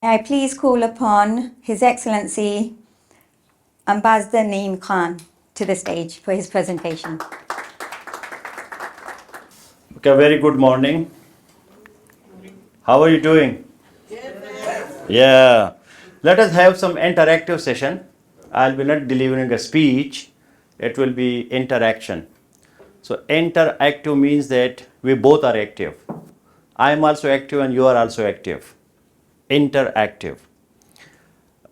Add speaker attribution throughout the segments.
Speaker 1: May I please call upon His Excellency Ambassador Naeem Khan to the stage for his presentation.
Speaker 2: Okay, very good morning. How are you doing? Yeah. Let us have some interactive session. I'll be not delivering a speech. It will be interaction. So interactive means that we both are active. I am also active and you are also active. Interactive.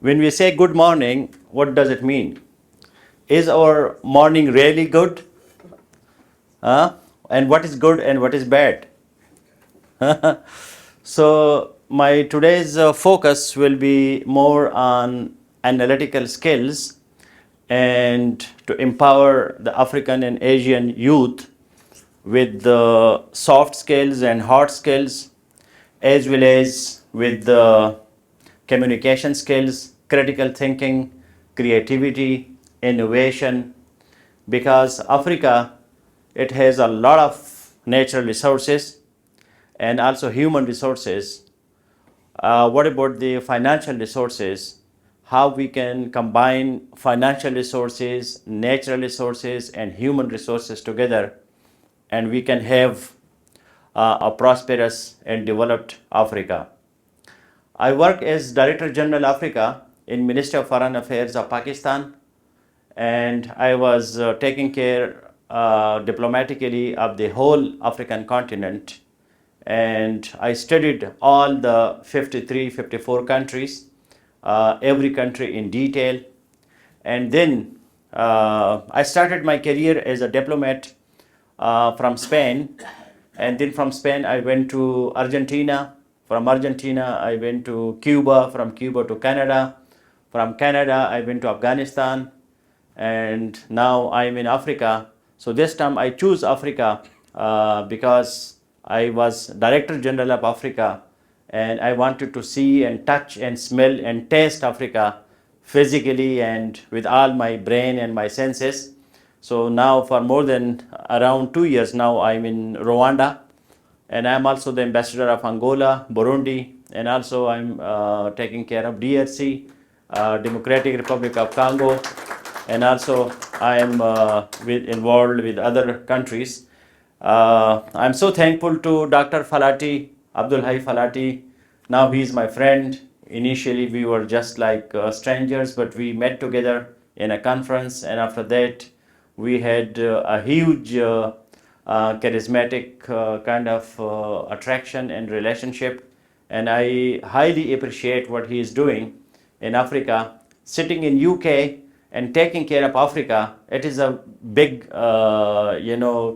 Speaker 2: When we say good morning, what does it mean? Is our morning really good? And what is good and what is bad? So my today's focus will be more on analytical skills and to empower the African and Asian youth with the soft skills and hard skills, as well as with the communication skills, critical thinking, creativity, innovation, because Africa, it has a lot of natural resources and also human resources. What about the financial resources? How we can combine financial resources, natural resources, and human resources together, and we can have a prosperous and developed Africa. I work as Director General Africa in Ministry of Foreign Affairs of Pakistan, and I was taking care diplomatically of the whole African continent. And I studied all the 53, 54 countries, every country in detail. And then I started my career as a diplomat from Spain. And then from Spain, I went to Argentina. From Argentina, I went to Cuba. From Cuba to Canada. From Canada, I went to Afghanistan. And now I'm in Africa. So this time I choose Africa because I was Director General of Africa, and I wanted to see and touch and smell and taste Africa physically and with all my brain and my senses. So now for more than around 2 years now I'm in Rwanda, and I'm also the ambassador of Angola, Burundi, and also I'm taking care of DRC, Democratic Republic of Congo, and also I am involved with other countries. I'm so thankful to Dr. Falati, Abdul Hai Falati. Now he is my friend. Initially, we were just like strangers, but we met together in a conference, and after that, we had a huge charismatic kind of attraction and relationship. And I highly appreciate what he is doing in Africa, sitting in UK and taking care of Africa. It is a big,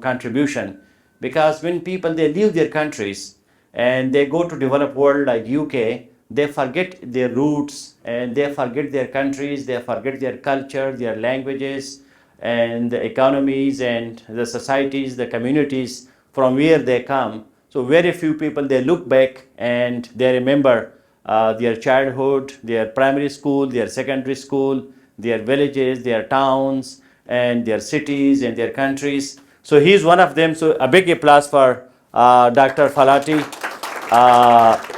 Speaker 2: contribution, because when people they leave their countries and they go to developed world like UK, they forget their roots and they forget their countries, they forget their culture, their languages, and the economies and the societies, the communities from where they come. So very few people they look back and they remember their childhood, their primary school, their secondary school, their villages, their towns, and their cities and their countries. So he's one of them. So a big applause for Dr. Falati.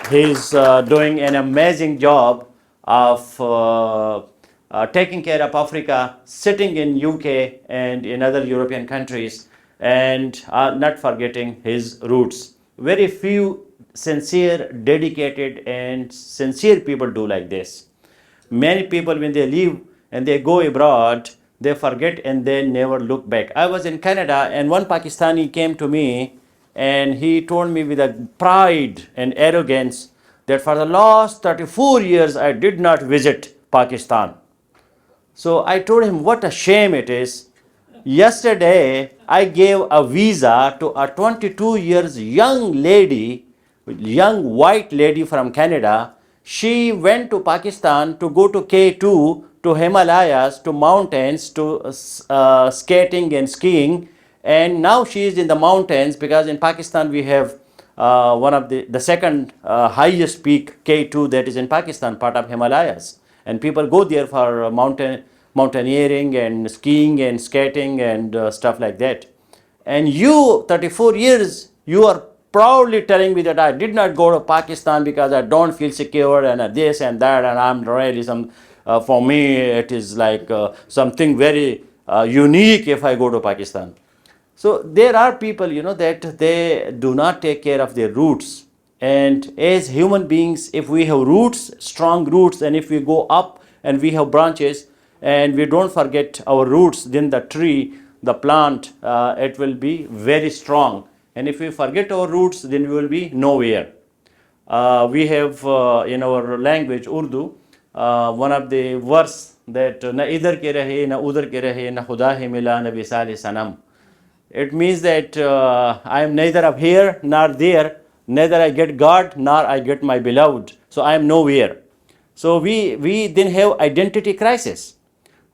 Speaker 2: He's doing an amazing job of taking care of Africa, sitting in UK and in other European countries, and not forgetting his roots. Very few sincere, dedicated, and sincere people do like this. Many people, when they leave and they go abroad, they forget and they never look back. I was in Canada, and one Pakistani came to me and he told me with a pride and arrogance that for the last 34 years I did not visit Pakistan. So I told him what a shame it is. Yesterday, I gave a visa to a 22 years young lady, young white lady from Canada. She went to Pakistan to go to K2, to Himalayas, to mountains, to skating and skiing. And now she is in the mountains, because in Pakistan we have one of the second highest peak, K2, that is in Pakistan, part of Himalayas. And people go there for mountaineering and skiing and skating and stuff like that. And you, 34 years, you are proudly telling me that I did not go to Pakistan because I don't feel secure and this and that, and I'm really for me it is like something very unique if I go to Pakistan. So there are people, that they do not take care of their roots. And as human beings, if we have roots, strong roots, and if we go up and we have branches and we don't forget our roots, then the tree, the plant, it will be very strong. And if we forget our roots, then we will be nowhere. We have in our language, Urdu, one of the verse that na idhar ke rahe, na udhar ke rahe, na khuda hai mila, na visal sanam. It means that I am neither up here nor there, neither I get God nor I get my beloved. So I am nowhere. So we then have identity crisis.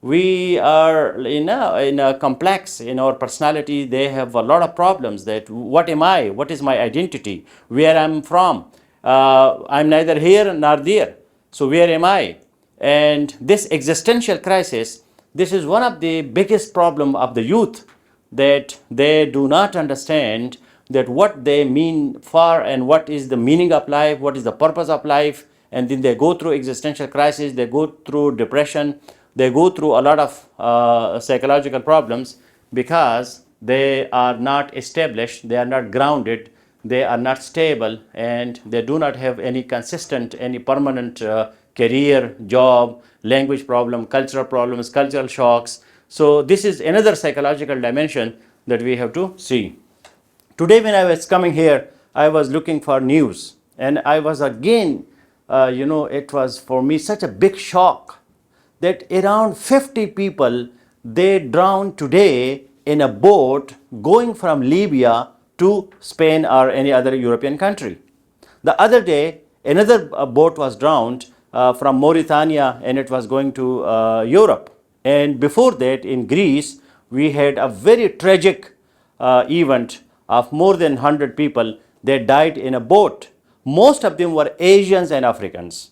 Speaker 2: We are in a complex in our personality. They have a lot of problems. That what am I? What is my identity? Where I'm from? I'm neither here nor there. So where am I? And this existential crisis, this is one of the biggest problem of the youth, that they do not understand that what they mean for and what is the meaning of life, what is the purpose of life, and then they go through existential crisis, they go through depression, they go through a lot of psychological problems because they are not established, they are not grounded, they are not stable, and they do not have any consistent, any permanent career, job, language problem, cultural problems, cultural shocks. So this is another psychological dimension that we have to see. Today when I was coming here, I was looking for news, and I was again, it was for me such a big shock that around 50 people, they drowned today in a boat going from Libya to Spain or any other European country. The other day, another boat was drowned from Mauritania, and it was going to Europe. And before that, in Greece, we had a very tragic event of more than 100 people. They died in a boat. Most of them were Asians and Africans.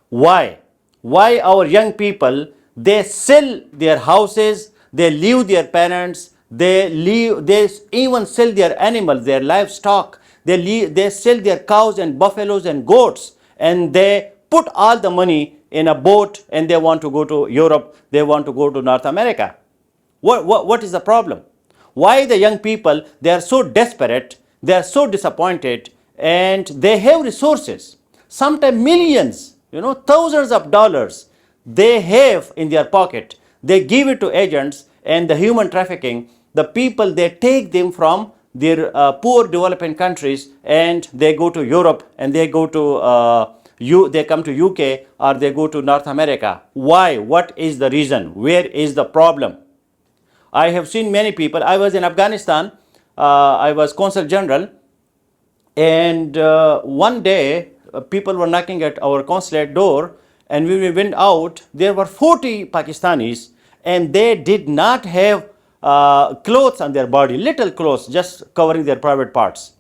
Speaker 2: Why? Why our young people, they sell their houses, they leave their parents, they even sell their animals, their livestock, they sell their cows and buffaloes and goats, and they put all the money in a boat, and they want to go to Europe, they want to go to North America. What is the problem? Why the young people, they are so desperate, they are so disappointed, and they have resources, sometimes millions, thousands of dollars they have in their pocket. They give it to agents and the human trafficking. The people, they take them from their poor developing countries, and they go to Europe, and they go to they come to UK, or they go to North America. Why? What is the reason? Where is the problem? I have seen many people. I was in Afghanistan. I was consul general, and one day people were knocking at our consulate door, and when we went out, there were 40 Pakistanis, and they did not have clothes on their body, little clothes, just covering their private parts.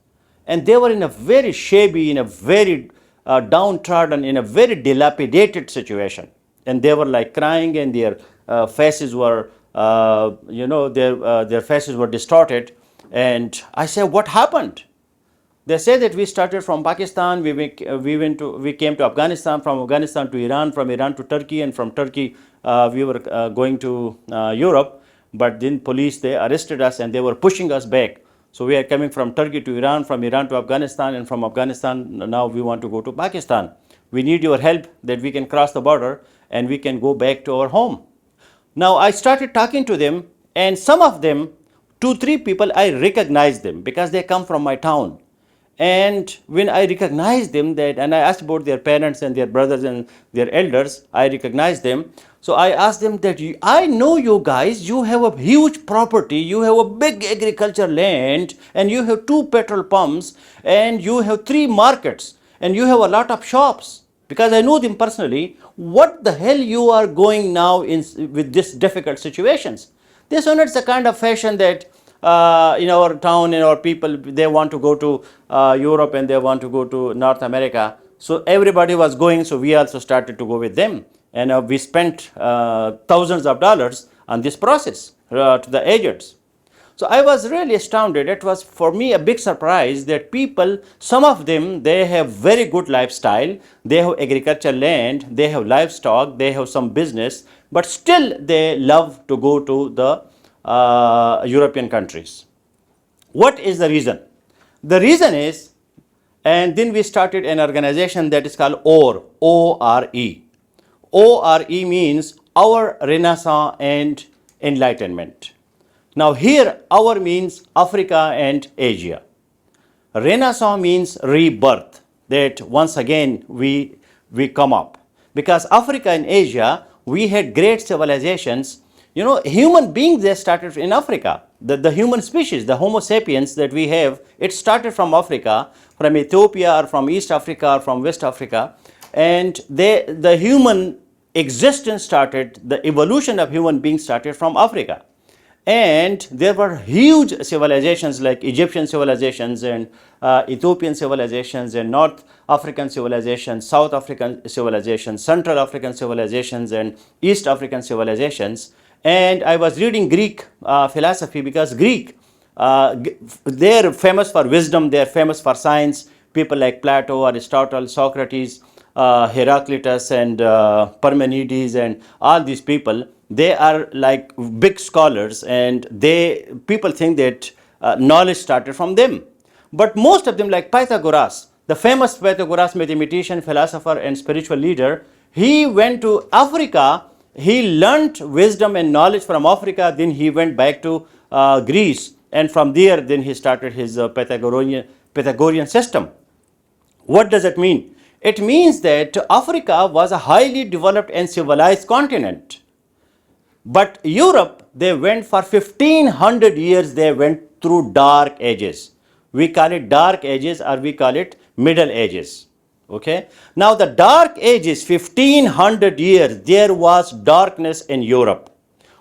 Speaker 2: And they were in a very shabby, in a very downtrodden, in a very dilapidated situation. And they were like crying, and their faces were, their faces were distorted. And I said, what happened? They say that we started from Pakistan, we came to Afghanistan, from Afghanistan to Iran, from Iran to Turkey, and from Turkey we were going to Europe. But then police, they arrested us, and they were pushing us back. So we are coming from Turkey to Iran, from Iran to Afghanistan, and from Afghanistan now we want to go to Pakistan. We need your help that we can cross the border and we can go back to our home. Now I started talking to them, and some of them, 2-3 people, I recognized them because they come from my town. And when I recognized them, and I asked about their parents and their brothers and their elders, I recognized them. So I asked them that, I know you guys, you have a huge property, you have a big agriculture land, and you have 2 petrol pumps, and you have 3 markets, and you have a lot of shops. Because I know them personally. What the hell you are going now with this difficult situations? This one, it's a kind of fashion that in our town, in our people, they want to go to Europe, and they want to go to North America. So everybody was going, so we also started to go with them. And we spent thousands of dollars on this process to the agents. So I was really astounded. It was for me a big surprise that people, some of them, they have very good lifestyle. They have agricultural land, they have livestock, they have some business, but still they love to go to the European countries. What is the reason? The reason is, and then we started an organization that is called ORE, O-R-E. O-R-E means Our Renaissance and Enlightenment. Now here, our means Africa and Asia. Renaissance means rebirth, that once again we come up. Because Africa and Asia, we had great civilizations. You know, human beings, they started in Africa. The human species, the Homo sapiens that we have, it started from Africa, from Ethiopia or from East Africa or from West Africa. And the human existence started, the evolution of human beings started from Africa. And there were huge civilizations like Egyptian civilizations and Ethiopian civilizations and North African civilizations, South African civilizations, Central African civilizations and East African civilizations. And I was reading Greek philosophy, because Greek, they're famous for wisdom, they're famous for science. People like Plato, Aristotle, Socrates, Heraclitus and Parmenides and all these people, they are like big scholars, and people think that knowledge started from them. But most of them, like Pythagoras, the famous Pythagoras, mathematician, philosopher and spiritual leader, he went to Africa, he learnt wisdom and knowledge from Africa, then he went back to Greece, and from there then he started his Pythagorean system. What does it mean? It means that Africa was a highly developed and civilized continent. But Europe, they went for 1500 years, they went through dark ages. We call it dark ages, or we call it middle ages. Okay. Now the dark ages, 1500 years, there was darkness in Europe.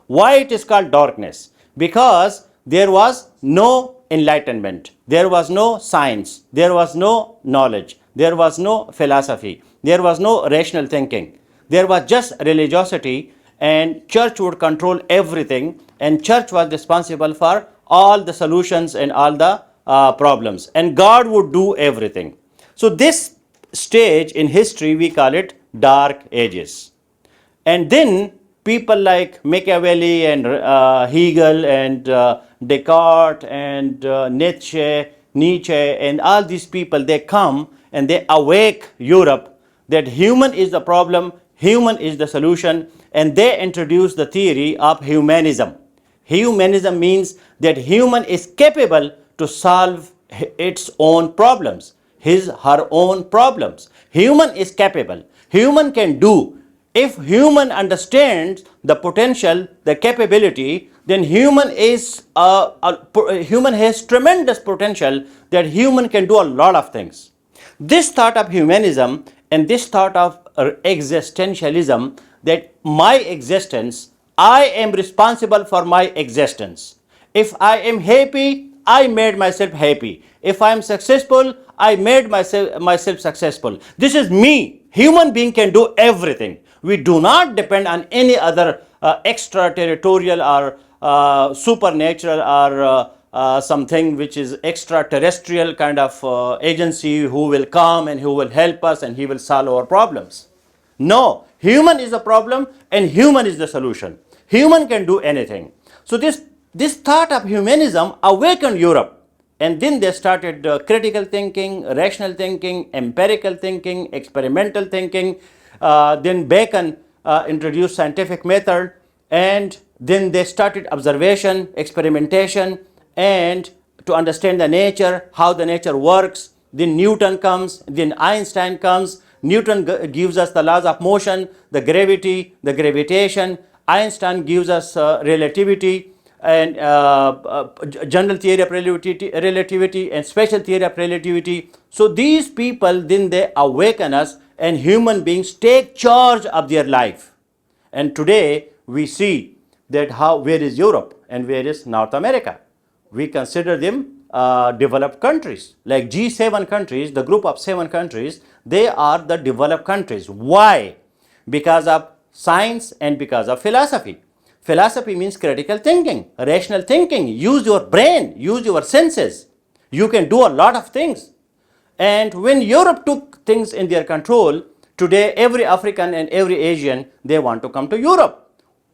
Speaker 2: Why it is called darkness? Because there was no enlightenment, there was no science, there was no knowledge, there was no philosophy, there was no rational thinking, there was just religiosity, and church would control everything, and church was responsible for all the solutions and all the problems, and God would do everything. So this stage in history, we call it dark ages. And then people like Machiavelli and Hegel and Descartes and Nietzsche and all these people, they come and they awake Europe that human is the problem, human is the solution, and they introduce the theory of humanism. Humanism means that human is capable to solve its own problems, her own problems. Human is capable. Human can do. If human understands the potential, the capability, then human has tremendous potential, that human can do a lot of things. This thought of humanism and this thought of existentialism, that my existence, I am responsible for my existence. If I am happy, I made myself happy. If I am successful, I made myself successful. This is me. Human being can do everything. We do not depend on any other extraterritorial or supernatural or something which is extraterrestrial kind of agency who will come and who will help us and he will solve our problems. No, human is the problem and human is the solution. Human can do anything. So this thought of humanism awakened Europe. And then they started critical thinking, rational thinking, empirical thinking, experimental thinking. Then Bacon introduced scientific method, and then they started observation, experimentation, and to understand the nature, how the nature works. Then Newton comes, then Einstein comes. Newton gives us the laws of motion, the gravity, the gravitation. Einstein gives us relativity and general theory of relativity and special theory of relativity. So these people, then they awaken us, and human beings take charge of their life. And today we see that where is Europe and where is North America? We consider them developed countries. Like G7 countries, the group of 7 countries, they are the developed countries. Why? Because of science and because of philosophy. Philosophy means critical thinking, rational thinking. Use your brain, use your senses. You can do a lot of things. And when Europe took things in their control, today every African and every Asian, they want to come to Europe.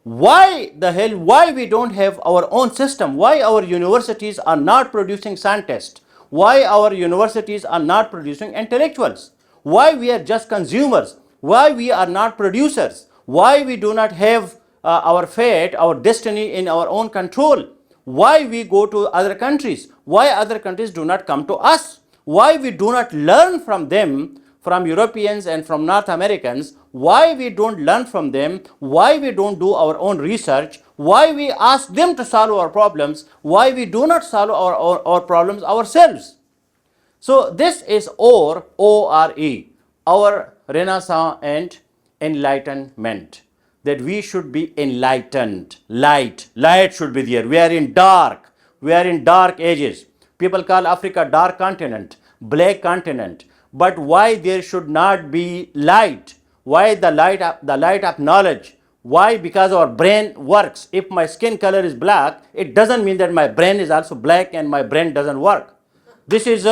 Speaker 2: Why the hell, why we don't have our own system? Why our universities are not producing scientists? Why our universities are not producing intellectuals? Why we are just consumers? Why we are not producers? Why we do not have our fate, our destiny in our own control? Why we go to other countries? Why other countries do not come to us? Why we do not learn from them, from Europeans and from North Americans? Why we don't learn from them? Why we don't do our own research? Why we ask them to solve our problems? Why we do not solve our problems ourselves? So this is O-R-E, our Renaissance and enlightenment. That we should be enlightened. Light should be there. We are in dark ages. People call Africa dark continent, black continent. But why there should not be light? Why the light of knowledge? Why? Because our brain works. If my skin color is black, it doesn't mean that my brain is also black and my brain doesn't work. This is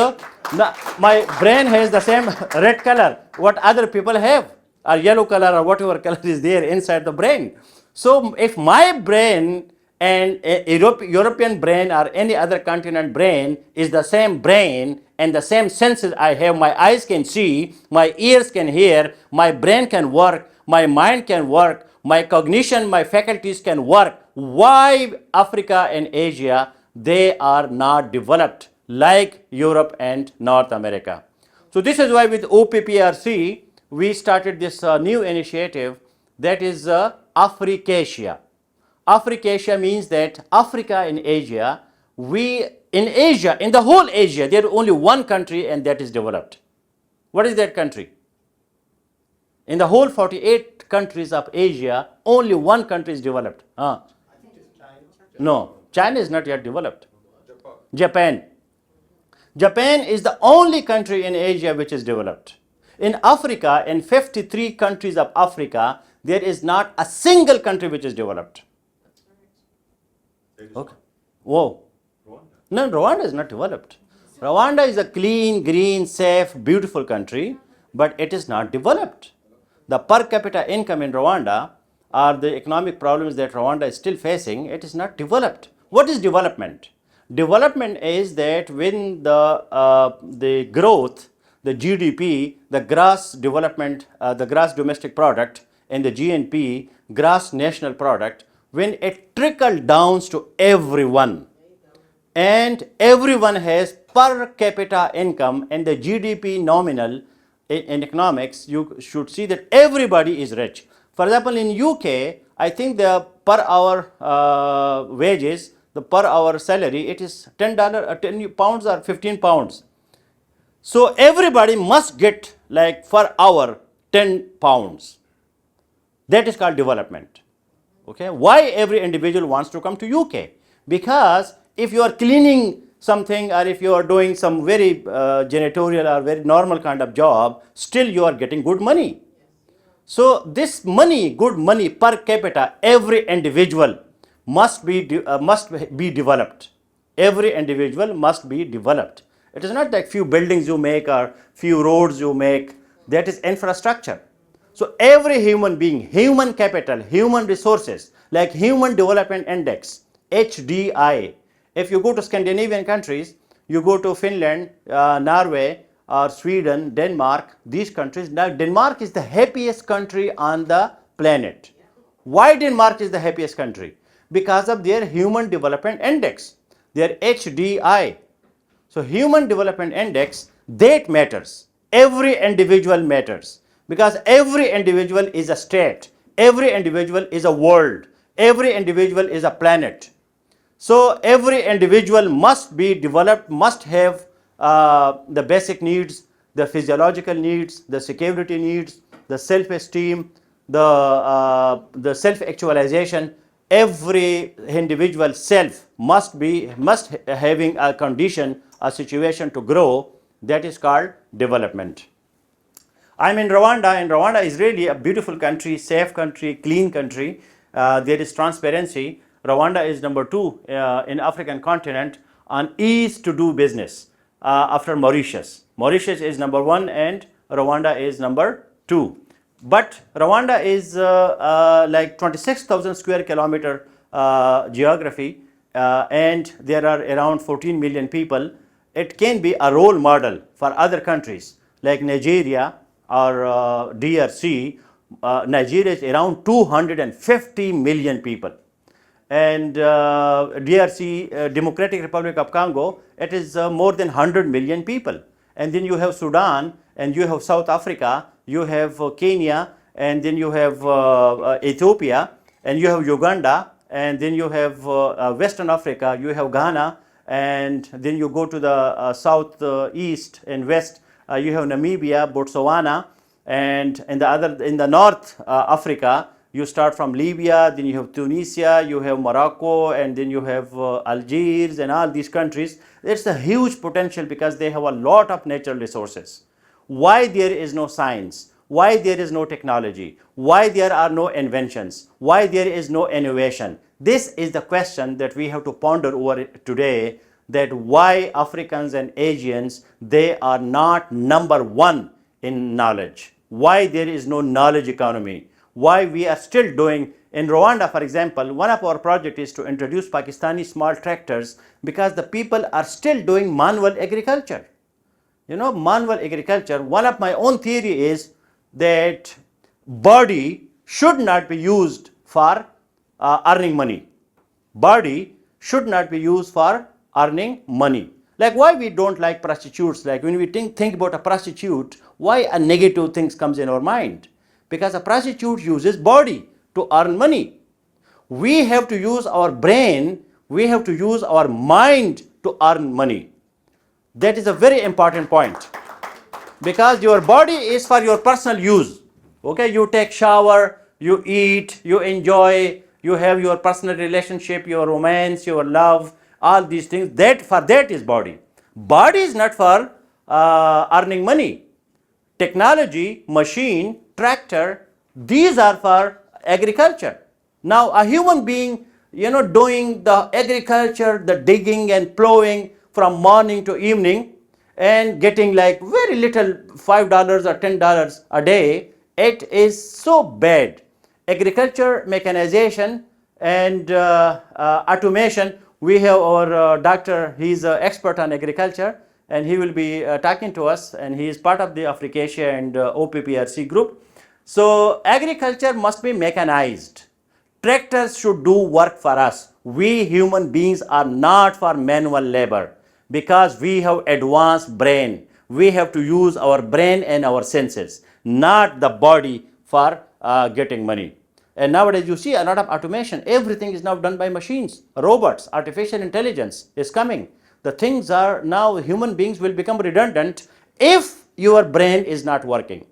Speaker 2: my brain has the same red color what other people have, or yellow color, or whatever color is there inside the brain. So if my brain and European brain or any other continent brain is the same brain and the same senses I have, my eyes can see, my ears can hear, my brain can work, my mind can work, my cognition, my faculties can work. Why Africa and Asia, they are not developed like Europe and North America? So this is why with OPPRC we started this new initiative, that is Africasia. Africasia means that Africa and Asia, in the whole Asia, there is only one country, and that is developed. What is that country? In the whole 48 countries of Asia, only one country is developed. No, China is not yet developed. Japan. Japan is the only country in Asia which is developed. In Africa, in 53 countries of Africa, there is not a single country which is developed. Okay. Whoa. No, Rwanda is not developed. Rwanda is a clean, green, safe, beautiful country, but it is not developed. The per capita income in Rwanda, or the economic problems that Rwanda is still facing, it is not developed. What is development? Development is that when the growth, the GDP, the gross development, the gross domestic product, and the GNP, gross national product, when it trickles down to everyone, and everyone has per capita income and the GDP nominal in economics, you should see that everybody is rich. For example, in UK, I think the per hour wages, the per hour salary, it is $10, 10 pounds or 15 pounds. So everybody must get like per hour 10 pounds. That is called development. Okay, why every individual wants to come to UK? Because if you are cleaning something, or if you are doing some very janitorial or very normal kind of job, still you are getting good money. So this money, good money per capita, every individual must be developed. Every individual must be developed. It is not like few buildings you make or few roads you make. That is infrastructure. So every human being, human capital, human resources, like Human Development Index, HDI. If you go to Scandinavian countries, you go to Finland, Norway, or Sweden, Denmark, these countries. Now Denmark is the happiest country on the planet. Why Denmark is the happiest country? Because of their Human Development Index, their HDI. So Human Development Index, that matters. Every individual matters. Because every individual is a state, every individual is a world, every individual is a planet. So every individual must be developed, must have the basic needs, the physiological needs, the security needs, the self-esteem, the self-actualization. Every individual self must having a condition, a situation to grow. That is called development. I'm in Rwanda, and Rwanda is really a beautiful country, safe country, clean country. there is transparency. Rwanda is number 2 in African continent on ease to do business after Mauritius. Mauritius is number 1 and Rwanda is number 2. But Rwanda is like 26,000 square kilometer geography, and there are around 14 million people. It can be a role model for other countries like Nigeria or DRC. Nigeria is around 250 million people, and DRC, Democratic Republic of Congo, it is more than 100 million people. And then you have Sudan, and you have South Africa, you have Kenya, and then you have Ethiopia, and you have Uganda, and then you have Western Africa, you have Ghana, and then you go to the south, east, and west, you have Namibia, Botswana, and in the north Africa, you start from Libya, then you have Tunisia, you have Morocco, and then you have Algiers, and all these countries. It's a huge potential because they have a lot of natural resources. Why there is no science? Why there is no technology? Why there are no inventions? Why there is no innovation? This is the question that we have to ponder over today, that why Africans and Asians, they are not number 1 in knowledge. Why there is no knowledge economy? Why we are still doing, in Rwanda for example, one of our projects is to introduce Pakistani small tractors because the people are still doing manual agriculture. You know, manual agriculture, one of my own theory is that body should not be used for earning money. Body should not be used for earning money. Like why we don't like prostitutes, like when we think about a prostitute, why a negative things comes in our mind? Because a prostitute uses body to earn money. We have to use our brain, we have to use our mind to earn money. That is a very important point, because your body is for your personal use. Okay, you take shower, you eat, you enjoy, you have your personal relationship, your romance, your love, all these things. That is body. Body is not for earning money. Technology, machine, tractor, these are for agriculture. Now a human being, doing the agriculture, the digging and plowing from morning to evening and getting like very little, $5 or $10 a day, it is so bad. Agriculture, mechanization, and automation. We have our doctor, he's an expert on agriculture, and he will be talking to us, and he is part of the Africacia and OPPRC group. So agriculture must be mechanized. Tractors should do work for us. We human beings are not for manual labor, because we have advanced brain. We have to use our brain and our senses, not the body for getting money. And nowadays you see a lot of automation. Everything is now done by machines, robots, artificial intelligence is coming. The things are now, human beings will become redundant if your brain is not working.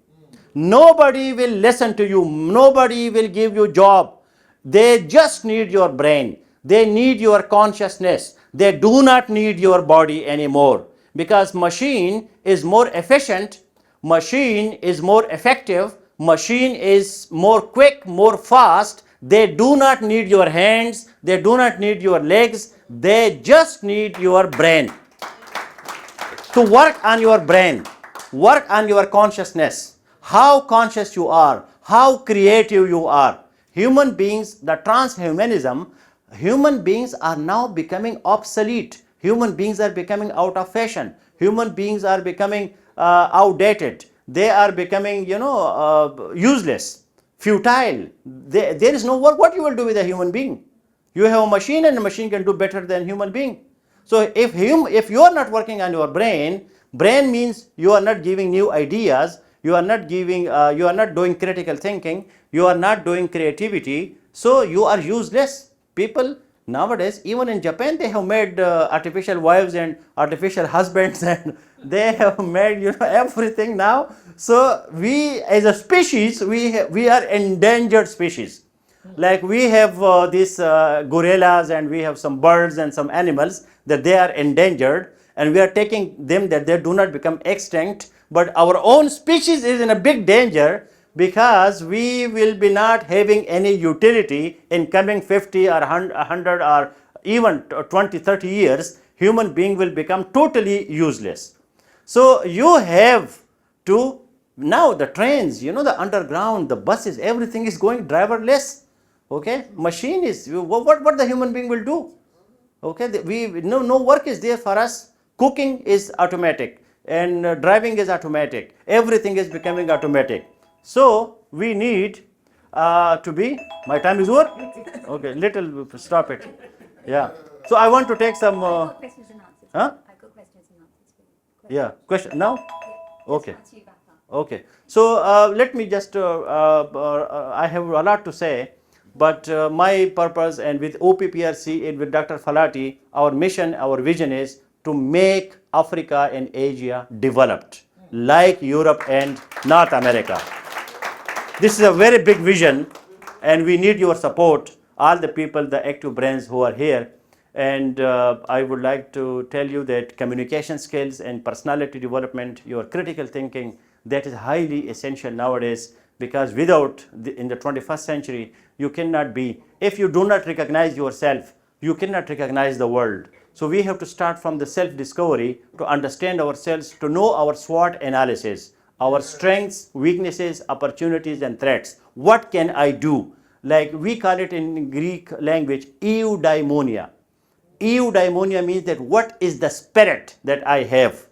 Speaker 2: Nobody will listen to you. Nobody will give you job. They just need your brain. They need your consciousness. They do not need your body anymore, because machine is more efficient, machine is more effective, machine is more quick, more fast. They do not need your hands, they do not need your legs, they just need your brain. To work on your brain, work on your consciousness, how conscious you are, how creative you are. Human beings, the transhumanism, human beings are now becoming obsolete. Human beings are becoming out of fashion. Human beings are becoming outdated. They are becoming, useless, futile. There is no work. What you will do with a human being? You have a machine, and a machine can do better than human being. So if you are not working on your brain means you are not giving new ideas, you are not doing critical thinking, you are not doing creativity, so you are useless. People nowadays, even in Japan, they have made artificial wives and artificial husbands, and they have made everything now. So we as a species, we are endangered species. Like we have these gorillas, and we have some birds and some animals that they are endangered, and we are taking them that they do not become extinct, but our own species is in a big danger because we will be not having any utility in coming 50 or 100 or even 20, 30 years. Human being will become totally useless. So you have to, now the trains, the underground, the buses, everything is going driverless. Okay, machine is, what the human being will do. Okay, we no work is there for us. Cooking is automatic, and driving is automatic. Everything is becoming automatic. So we need to be. My time is over. Okay, little stop it. Yeah. So I want to take some.
Speaker 1: Questions and answers.
Speaker 2: Huh?
Speaker 1: I've got questions and answers for you.
Speaker 2: Yeah. Question now. Okay.
Speaker 1: Once you wrap up.
Speaker 2: Okay, so let me just, I have a lot to say, but my purpose and with OPPRC and with Dr. Falati, our mission, our vision is to make Africa and Asia developed like Europe and North America. This is a very big vision, and we need your support, all the people, the active brains who are here. And I would like to tell you that communication skills and personality development, your critical thinking, that is highly essential nowadays, because without, in the 21st century, you cannot be, if you do not recognize yourself, you cannot recognize the world. So we have to start from the self-discovery to understand ourselves, to know our SWOT analysis, our strengths, weaknesses, opportunities, and threats. What can I do? Like we call it in Greek language, eudaimonia. Eudaimonia means that what is the spirit that I have?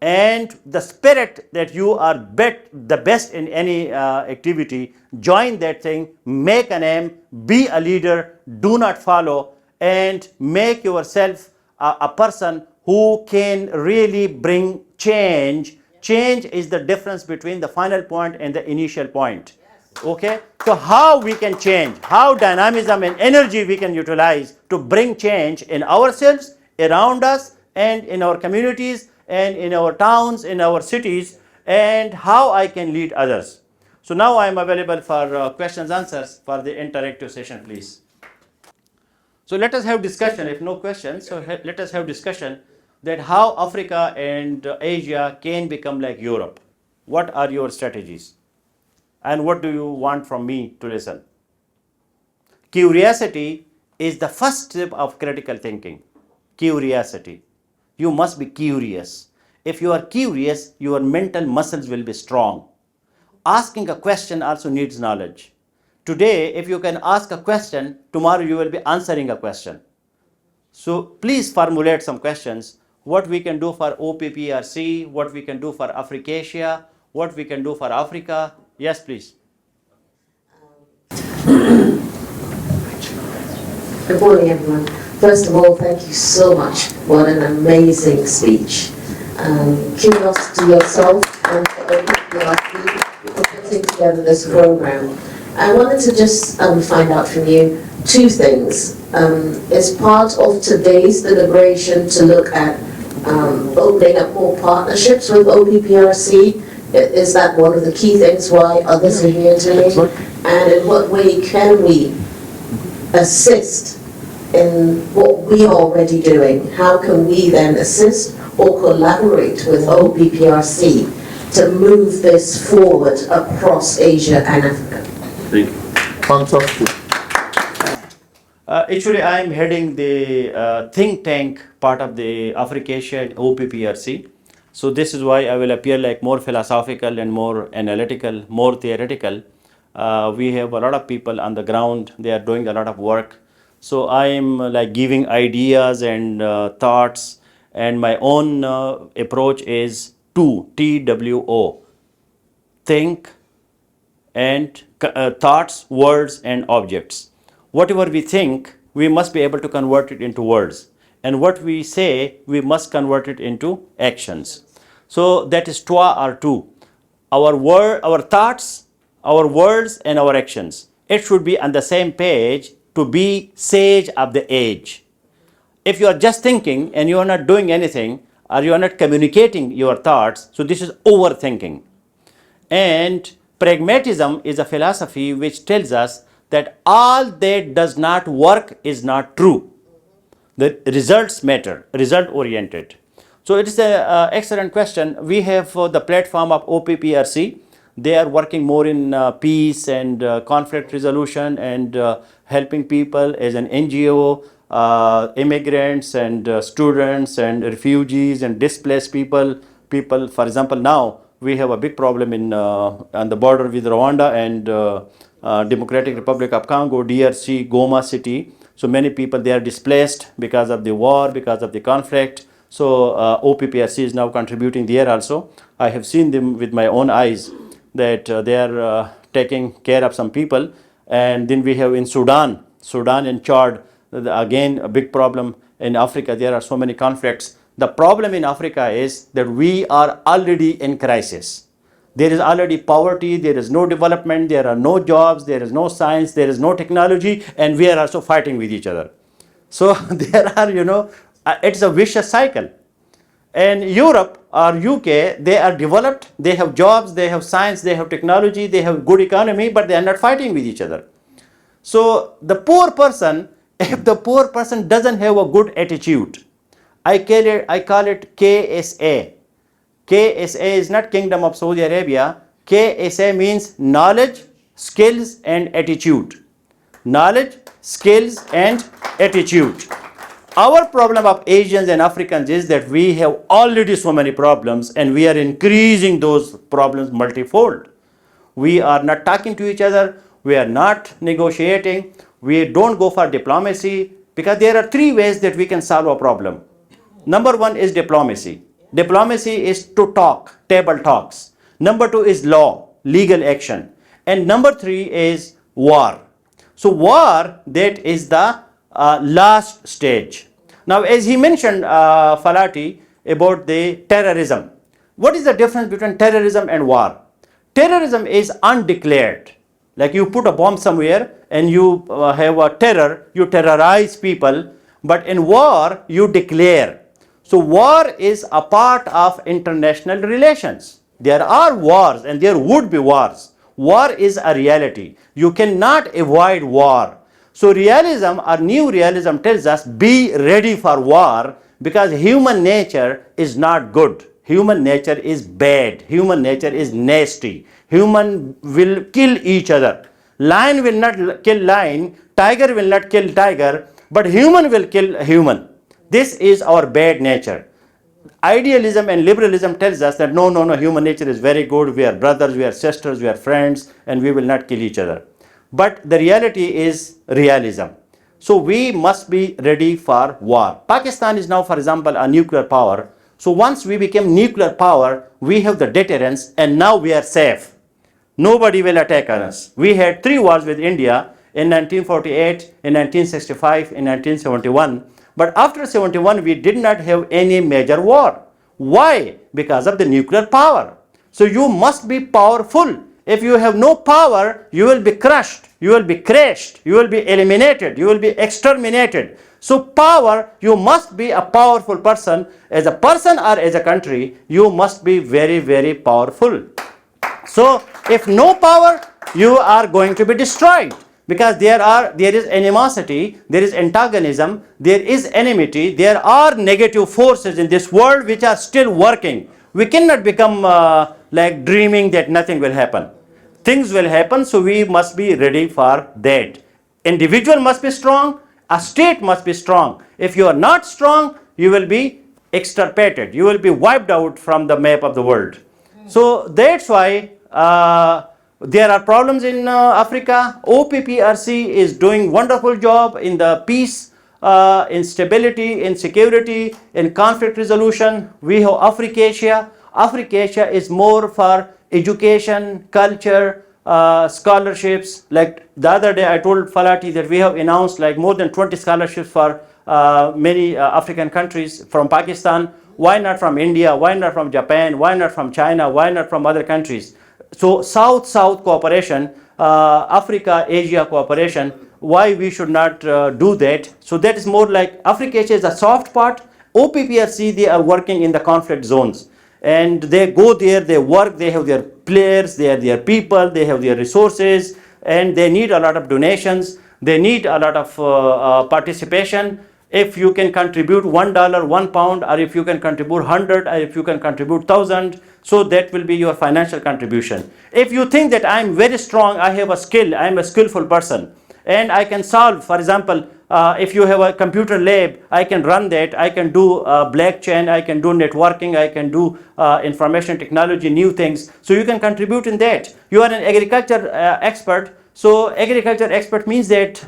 Speaker 2: And the spirit that you are the best in any activity, join that thing, make an aim, be a leader, do not follow, and make yourself a person who can really bring change. Change is the difference between the final point and the initial point. Okay, so how we can change, how dynamism and energy we can utilize to bring change in ourselves, around us, and in our communities, and in our towns, in our cities, and how I can lead others. So now I am available for questions, answers for the interactive session, please. So let us have discussion. If no questions, so let us have discussion that how Africa and Asia can become like Europe. What are your strategies? And what do you want from me to listen? Curiosity is the first step of critical thinking. Curiosity. You must be curious. If you are curious, your mental muscles will be strong. Asking a question also needs knowledge. Today, if you can ask a question, tomorrow you will be answering a question. So please formulate some questions. What we can do for OPPRC, what we can do for Africasia, what we can do for Africa. Yes, please.
Speaker 3: Good morning, everyone. First of all, thank you so much. What an amazing speech. Kudos to yourself and for OPPRC for putting together this program. I wanted to just find out from you two things. Is part of today's deliberation to look at opening up more partnerships with OPPRC? Is that one of the key things why others are here today? And in what way can we assist in what we are already doing? How can we then assist or collaborate with OPPRC to move this forward across Asia and Africa?
Speaker 2: Thank you.
Speaker 4: Fantastic.
Speaker 2: Actually, I am heading the think tank part of the Africasia and OPPRC. So this is why I will appear like more philosophical and more analytical, more theoretical. We have a lot of people on the ground. They are doing a lot of work. So I am like giving ideas and thoughts. And my own approach is TWO. Think and thoughts, words, and objects. Whatever we think, we must be able to convert it into words. And what we say, we must convert it into actions. So that is trois or two. Our thoughts, our words, and our actions. It should be on the same page to be sage of the age. If you are just thinking and you are not doing anything, or you are not communicating your thoughts, so this is overthinking. And pragmatism is a philosophy which tells us that all that does not work is not true. The results matter, result oriented. So it is an excellent question. We have the platform of OPPRC, they are working more in peace and conflict resolution and helping people as an NGO, immigrants and students and refugees and displaced people. People, for example, now we have a big problem in on the border with Rwanda and Democratic Republic of Congo, DRC, Goma city. So many people, they are displaced because of the war, because of the conflict. So OPPRC is now contributing there also. I have seen them with my own eyes that they are taking care of some people. And then we have in Sudan and Chad, again a big problem. In Africa, there are so many conflicts. The problem in Africa is that we are already in crisis. There is already poverty, there is no development, there are no jobs, there is no science, there is no technology, and we are also fighting with each other. So there are, it's a vicious cycle. And Europe or UK, they are developed, they have jobs, they have science, they have technology, they have good economy, but they are not fighting with each other. So the poor person, if the poor person doesn't have a good attitude, I call it KSA. KSA is not Kingdom of Saudi Arabia. KSA means knowledge, skills, and attitude. Knowledge, skills, and attitude. Our problem of Asians and Africans is that we have already so many problems and we are increasing those problems multifold. We are not talking to each other, we are not negotiating, we don't go for diplomacy, because there are three ways that we can solve a problem. Number one is diplomacy. Diplomacy is to talk, table talks. Number two is law, legal action. And number three is war. So war, that is the last stage. Now, as he mentioned, Falati, about the terrorism. What is the difference between terrorism and war? Terrorism is undeclared. Like you put a bomb somewhere and you have a terror, you terrorize people. But in war, you declare. So war is a part of international relations. There are wars and there would be wars. War is a reality. You cannot avoid war. So realism or new realism tells us be ready for war, because human nature is not good. Human nature is bad. Human nature is nasty. Human will kill each other. Lion will not kill lion. Tiger will not kill tiger. But human will kill human. This is our bad nature. Idealism and liberalism tells us that no, human nature is very good. We are brothers, we are sisters, we are friends, and we will not kill each other. But the reality is realism. So we must be ready for war. Pakistan is now, for example, a nuclear power. So once we became nuclear power, we have the deterrence and now we are safe. Nobody will attack us. We had 3 wars with India in 1948, in 1965, in 1971. But after 71, we did not have any major war. Why? Because of the nuclear power. So you must be powerful. If you have no power, you will be crushed, you will be crushed, you will be eliminated, you will be exterminated. So power, you must be a powerful person. As a person or as a country, you must be very, very powerful. So if no power, you are going to be destroyed, because there is animosity, there is antagonism, there is enmity, there are negative forces in this world which are still working. We cannot become like dreaming that nothing will happen. Things will happen, so we must be ready for that. Individual must be strong, a state must be strong. If you are not strong, you will be extirpated, you will be wiped out from the map of the world. So that's why there are problems in Africa. OPPRC is doing wonderful job in the peace, in stability, in security, in conflict resolution. We have Africasia. Africasia is more for education, culture, scholarships. Like the other day I told Falati that we have announced like more than 20 scholarships for many African countries from Pakistan. Why not from India? Why not from Japan? Why not from China? Why not from other countries? So South-South cooperation, Africa-Asia cooperation, why we should not do that? So that is more like Africasia is a soft part. OPPRC, they are working in the conflict zones. And they go there, they work, they have their players, they are their people, they have their resources, and they need a lot of donations, they need a lot of participation. If you can contribute $1, £1, or if you can contribute 100, or if you can contribute 1,000, So that will be your financial contribution. If you think that I'm very strong, I have a skill, I'm a skillful person, and I can solve, for example, if you have a computer lab, I can run that, I can do blockchain, I can do networking, I can do information technology, new things. So you can contribute in that. You are an agriculture expert. So agriculture expert means that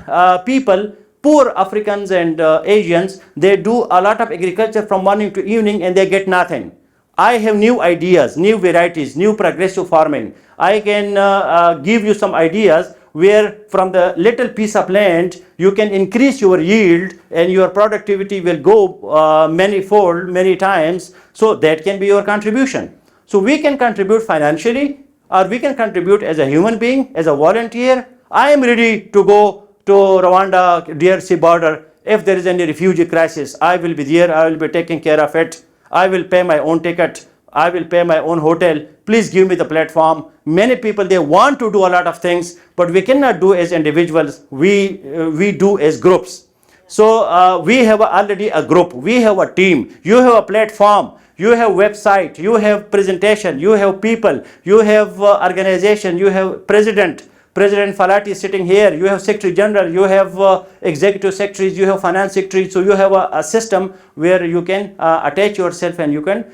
Speaker 2: people, poor Africans and Asians, they do a lot of agriculture from morning to evening and they get nothing. I have new ideas, new varieties, new progressive farming. I can give you some ideas where from the little piece of land you can increase your yield and your productivity will go many-fold, many times. So that can be your contribution. So we can contribute financially, or we can contribute as a human being, as a volunteer. I am ready to go to Rwanda, DRC border. If there is any refugee crisis, I will be there, I will be taking care of it. I will pay my own ticket, I will pay my own hotel. Please give me the platform. Many people, they want to do a lot of things, but we cannot do as individuals. We do as groups. So we have already a group, we have a team, you have a platform, you have website, you have presentation, you have people, you have organization, you have president. President Falati is sitting here, you have Secretary General, you have executive secretaries, you have finance secretaries. So you have a system where you can attach yourself and you can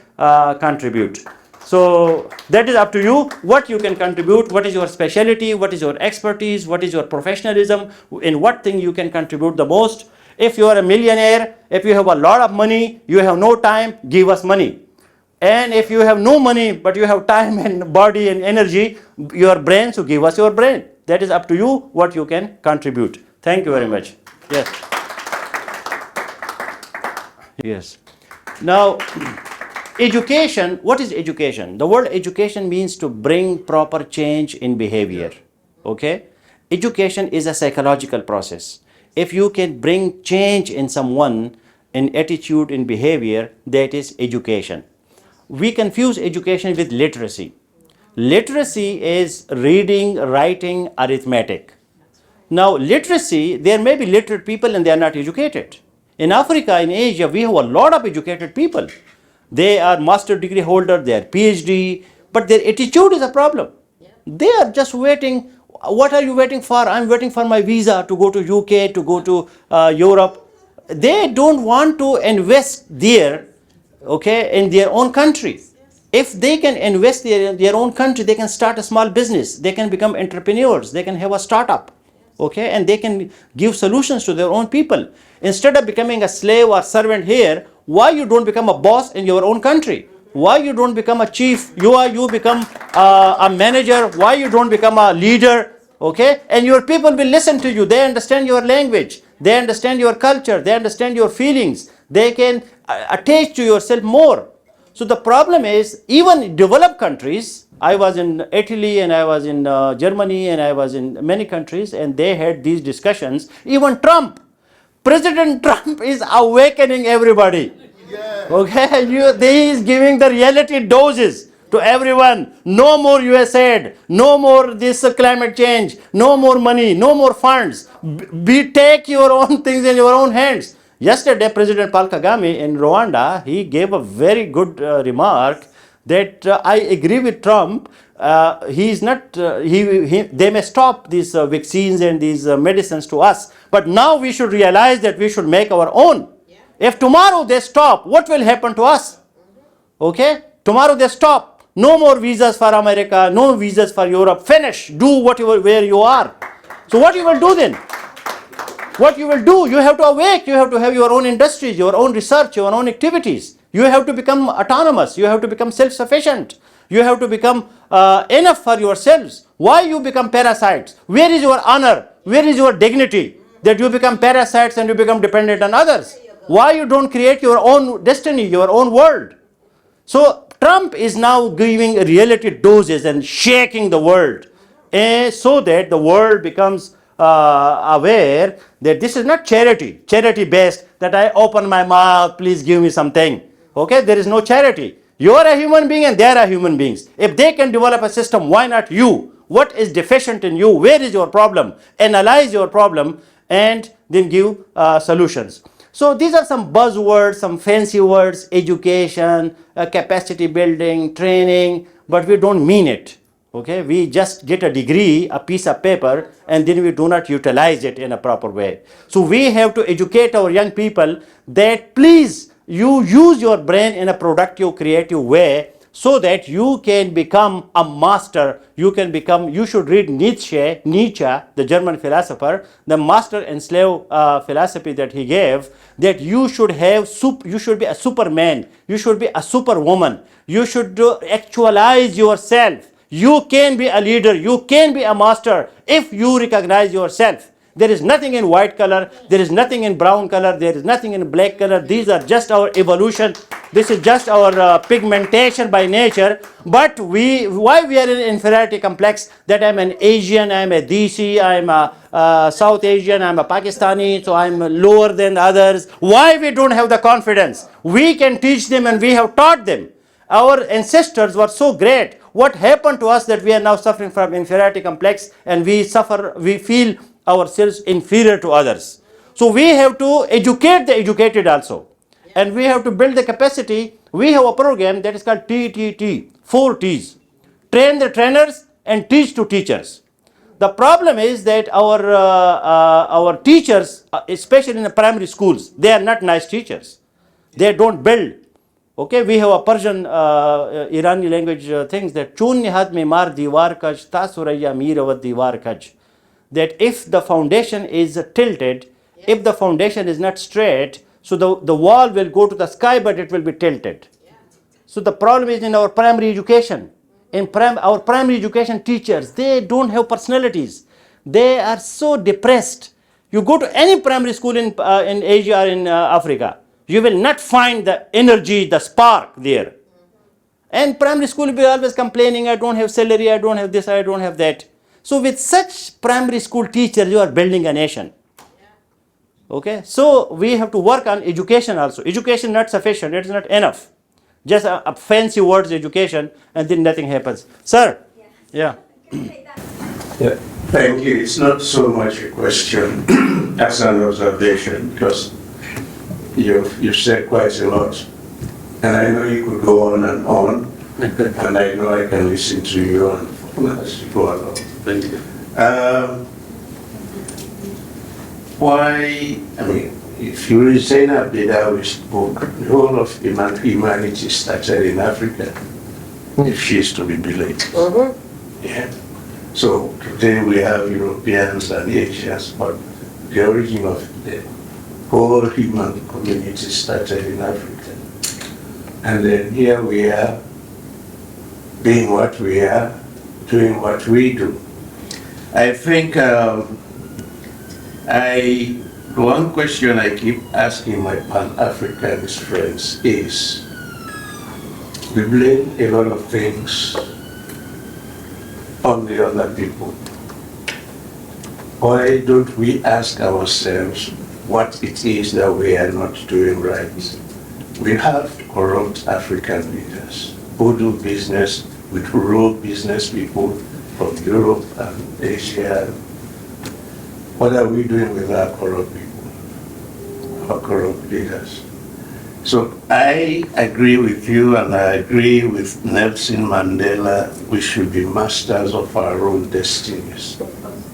Speaker 2: contribute. So that is up to you, what you can contribute, what is your specialty, what is your expertise, what is your professionalism, in what thing you can contribute the most. If you are a millionaire, if you have a lot of money, you have no time, give us money. And if you have no money, but you have time and body and energy, your brain, so give us your brain. That is up to you what you can contribute. Thank you very much. Yes. Yes. Now, education, what is education? The word education means to bring proper change in behavior. Okay? Education is a psychological process. If you can bring change in someone, in attitude, in behavior, that is education. We confuse education with literacy. Literacy is reading, writing, arithmetic. Now, literacy, there may be literate people and they are not educated. In Africa, in Asia, we have a lot of educated people. They are master degree holder, they are PhD, but their attitude is a problem. They are just waiting. What are you waiting for? I'm waiting for my visa to go to UK, to go to Europe. They don't want to invest there, okay, in their own country. If they can invest in their own country, they can start a small business, they can become entrepreneurs, they can have a startup, okay, and they can give solutions to their own people. Instead of becoming a slave or servant here, why you don't become a boss in your own country? Why you don't become a chief? You become a manager. Why you don't become a leader? Okay, and your people will listen to you. They understand your language. They understand your culture. They understand your feelings. They can attach to yourself more. So the problem is, even in developed countries, I was in Italy and I was in Germany and I was in many countries, and they had these discussions. Even Trump, President Trump is awakening everybody. Okay, he is giving the reality doses to everyone. No more US aid, no more this climate change, no more money, no more funds. Take your own things in your own hands. Yesterday, President Paul Kagame in Rwanda, he gave a very good remark that I agree with Trump. He is not. They may stop these vaccines and these medicines to us, but now we should realize that we should make our own. If tomorrow they stop, what will happen to us? Okay? Tomorrow they stop. No more visas for America, no visas for Europe. Finish. Do whatever where you are. So what you will do then? What you will do? You have to awake. You have to have your own industries, your own research, your own activities. You have to become autonomous. You have to become self-sufficient. You have to become enough for yourselves. Why you become parasites? Where is your honor? Where is your dignity? That you become parasites and you become dependent on others. Why you don't create your own destiny, your own world? So Trump is now giving reality doses and shaking the world, so that the world becomes aware that this is not charity based, that I open my mouth, please give me something. Okay, there is no charity. You are a human being and they are human beings. If they can develop a system, why not you? What is deficient in you? Where is your problem? Analyze your problem and then give solutions. So these are some buzzwords, some fancy words: education, capacity building, training, but we don't mean it. Okay, we just get a degree, a piece of paper, and then we do not utilize it in a proper way. So we have to educate our young people that please, you use your brain in a productive, creative way, so that you can become a master. You should read Nietzsche, the German philosopher, the master and slave philosophy that he gave, that you should be a superman, you should be a superwoman, you should actualize yourself. You can be a leader, you can be a master if you recognize yourself. There is nothing in white color, there is nothing in brown color, there is nothing in black color. These are just our evolution. This is just our pigmentation by nature. But why we are in inferiority complex, that I'm an Asian, I'm a DC, I'm a South Asian, I'm a Pakistani, so I'm lower than others. Why we don't have the confidence? We can teach them and we have taught them. Our ancestors were so great. What happened to us that we are now suffering from inferiority complex, and we feel ourselves inferior to others? So we have to educate the educated also. And we have to build the capacity. We have a program that is called TTT, 4 T's. Train the trainers and teach to teachers. The problem is that our teachers, especially in the primary schools, they are not nice teachers. They don't build. Okay, we have a Persian Irani language things that chun nihat me mar diwar kaj ta suraya meeravat diwar kaj. That if the foundation is tilted, if the foundation is not straight, so the wall will go to the sky, but it will be tilted. So the problem is in our primary education. Our primary education teachers, they don't have personalities. They are so depressed. You go to any primary school in Asia or in Africa, you will not find the energy, the spark there. And primary school will be always complaining, I don't have salary, I don't have this, I don't have that. So with such primary school teachers, you are building a nation. Okay, so we have to work on education also. Education not sufficient, it is not enough. Just a fancy words education, and then nothing happens. Sir? Yeah.
Speaker 4: Yeah, thank you. It's not so much a question as an observation, because you've said quite a lot. And I know you could go on, and I know I can listen to you as you go along.
Speaker 5: Thank you.
Speaker 4: If you read Zainab Bedawi's book, the whole of humanity started in Africa, if she is to be believed. Yeah. So today we have Europeans and Asians, but the origin of the whole human community started in Africa. And then here we are, being what we are, doing what we do. I think one question I keep asking my Pan-Africanist friends is, we blame a lot of things on the other people. Why don't we ask ourselves what it is that we are not doing right? We have corrupt African leaders who do business with rural business people from Europe and Asia. What are we doing with our corrupt people, our corrupt leaders? So I agree with you, and I agree with Nelson Mandela. We should be masters of our own destinies.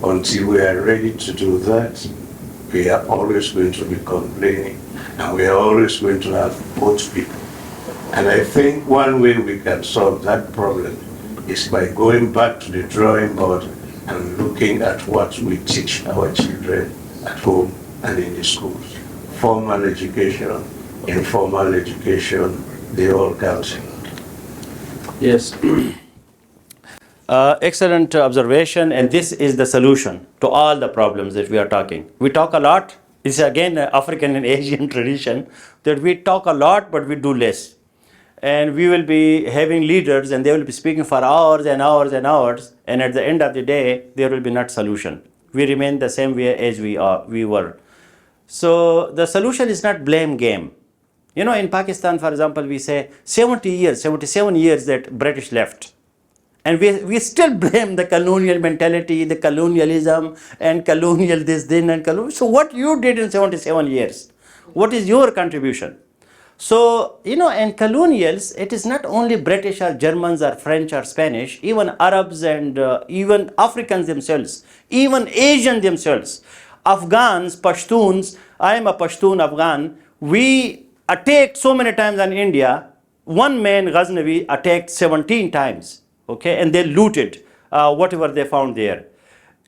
Speaker 4: Until we are ready to do that, we are always going to be complaining, and we are always going to have both people. And I think one way we can solve that problem is by going back to the drawing board and looking at what we teach our children at home and in the schools. Formal education, informal education, they all count.
Speaker 2: Yes. Excellent observation, and this is the solution to all the problems that we are talking. We talk a lot. It's again African and Asian tradition that we talk a lot, but we do less. And we will be having leaders, and they will be speaking for hours and hours and hours, and at the end of the day, there will be not solution. We remain the same way as we were. So the solution is not blame game. You know, in Pakistan, for example, we say 77 years that British left. And we still blame the colonial mentality, the colonialism, and colonial this, then, and colonial. So what you did in 77 years? What is your contribution? So, in colonials, it is not only British or Germans or French or Spanish, even Arabs and even Africans themselves, even Asian themselves, Afghans, Pashtuns. I am a Pashtun Afghan. We attacked so many times on India. One man, Ghaznavi, attacked 17 times, okay, and they looted whatever they found there.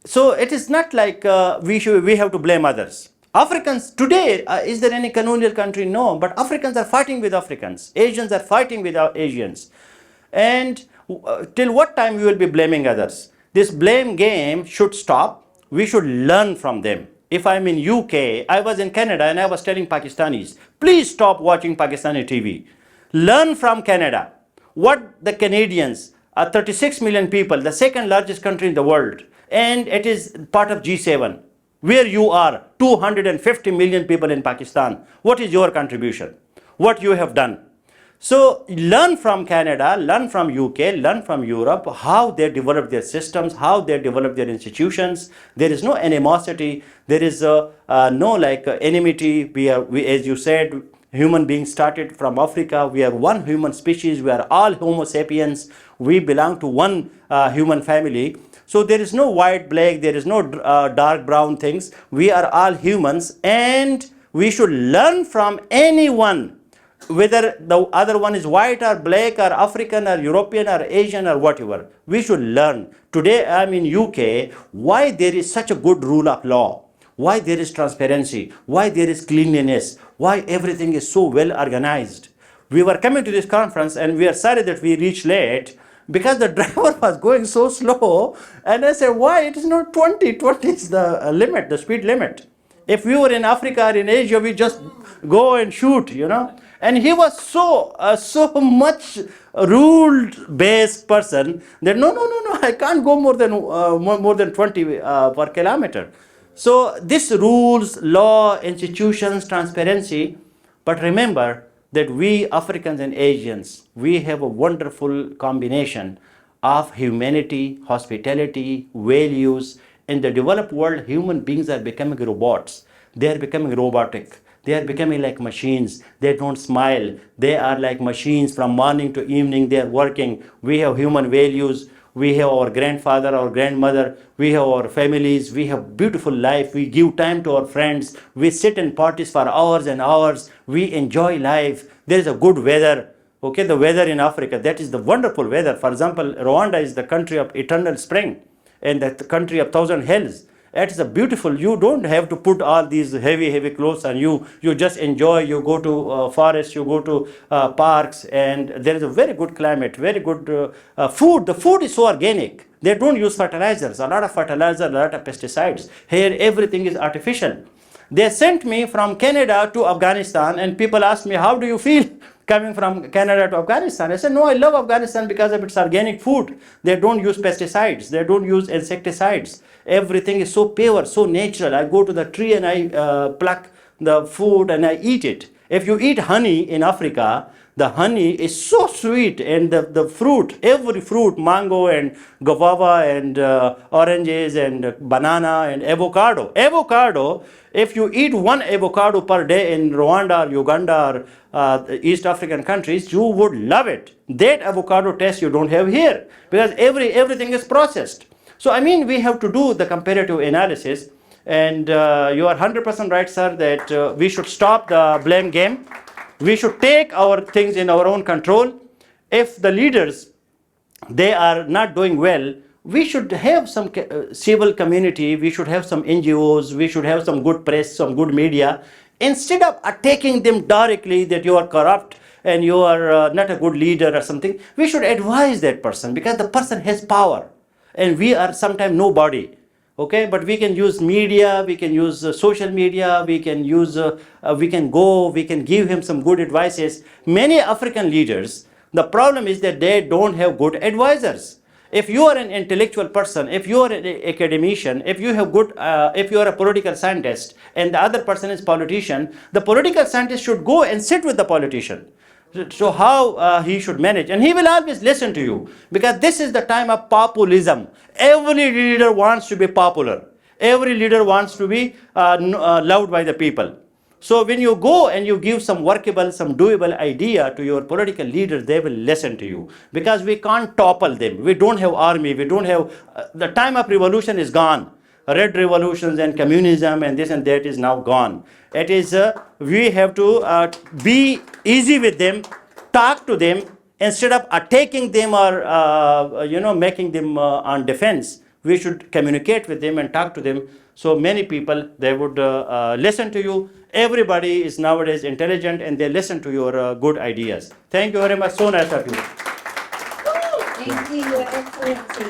Speaker 2: So it is not like we have to blame others. Africans today, is there any colonial country? No, but Africans are fighting with Africans. Asians are fighting with Asians. And till what time we will be blaming others? This blame game should stop. We should learn from them. If I'm in UK, I was in Canada and I was telling Pakistanis, please stop watching Pakistani TV. Learn from Canada. What the Canadians, 36 million people, the second largest country in the world, and it is part of G7. Where you are, 250 million people in Pakistan. What is your contribution? What you have done? So learn from Canada, learn from UK, learn from Europe, how they develop their systems, how they develop their institutions. There is no animosity. There is no enmity. We, as you said, human beings started from Africa. We are one human species. We are all Homo sapiens. We belong to one human family. So there is no white, black, there is no dark brown things. We are all humans, and we should learn from anyone, whether the other one is white or black or African or European or Asian or whatever. We should learn. Today I'm in UK, why there is such a good rule of law, why there is transparency, why there is cleanliness, why everything is so well organized. We were coming to this conference and we are sorry that we reached late, because the driver was going so slow, and I said, why? It is not 20. 20 is the limit, the speed limit. If we were in Africa or in Asia, we just go and shoot, And he was so much rule-based person that no, I can't go more than 20 per kilometer. So this rules, law, institutions, transparency. But remember that we Africans and Asians, we have a wonderful combination of humanity, hospitality, values. In the developed world, human beings are becoming robots. They are becoming robotic. They are becoming like machines. They don't smile. They are like machines from morning to evening. They are working. We have human values. We have our grandfather, our grandmother. We have our families. We have beautiful life. We give time to our friends. We sit in parties for hours and hours. We enjoy life. There is a good weather. Okay, the weather in Africa, that is the wonderful weather. For example, Rwanda is the country of eternal spring and the country of thousand hills. It is a beautiful, you don't have to put all these heavy clothes on you. You just enjoy, you go to forests, you go to parks, and there is a very good climate, very good food. The food is so organic. They don't use fertilizers, a lot of fertilizer, a lot of pesticides. Here everything is artificial. They sent me from Canada to Afghanistan, and people ask me, how do you feel coming from Canada to Afghanistan? I said, no, I love Afghanistan because of its organic food. They don't use pesticides. They don't use insecticides. Everything is so pure, so natural. I go to the tree and I pluck the food and I eat it. If you eat honey in Africa, the honey is so sweet, and the fruit, every fruit, mango and guava and oranges and banana and avocado. Avocado, if you eat one avocado per day in Rwanda or Uganda or East African countries, you would love it. That avocado taste you don't have here, because everything is processed. So I mean, we have to do the comparative analysis, and you are 100% right, sir, that we should stop the blame game. We should take our things in our own control. If the leaders, they are not doing well, we should have some civil community, we should have some NGOs, we should have some good press, some good media. Instead of attacking them directly that you are corrupt and you are not a good leader or something, we should advise that person, because the person has power and we are sometimes nobody. Okay, but we can use media, we can use social media, we can give him some good advices. Many African leaders, the problem is that they don't have good advisors. If you are an intellectual person, if you are an academician, if you are a political scientist and the other person is politician, the political scientist should go and sit with the politician. So how he should manage, and he will always listen to you, because this is the time of populism. Every leader wants to be popular. Every leader wants to be loved by the people. So when you go and you give some workable, some doable idea to your political leaders, they will listen to you, because we can't topple them. We don't have army. We don't have the time of revolution is gone. Red revolutions and communism and this and that is now gone. It is we have to be easy with them, talk to them instead of attacking them or making them on defense. We should communicate with them and talk to them. So many people, they would listen to you. Everybody is nowadays intelligent and they listen to your good ideas. Thank you very much. So nice of you.
Speaker 1: Thank you, Your Excellency.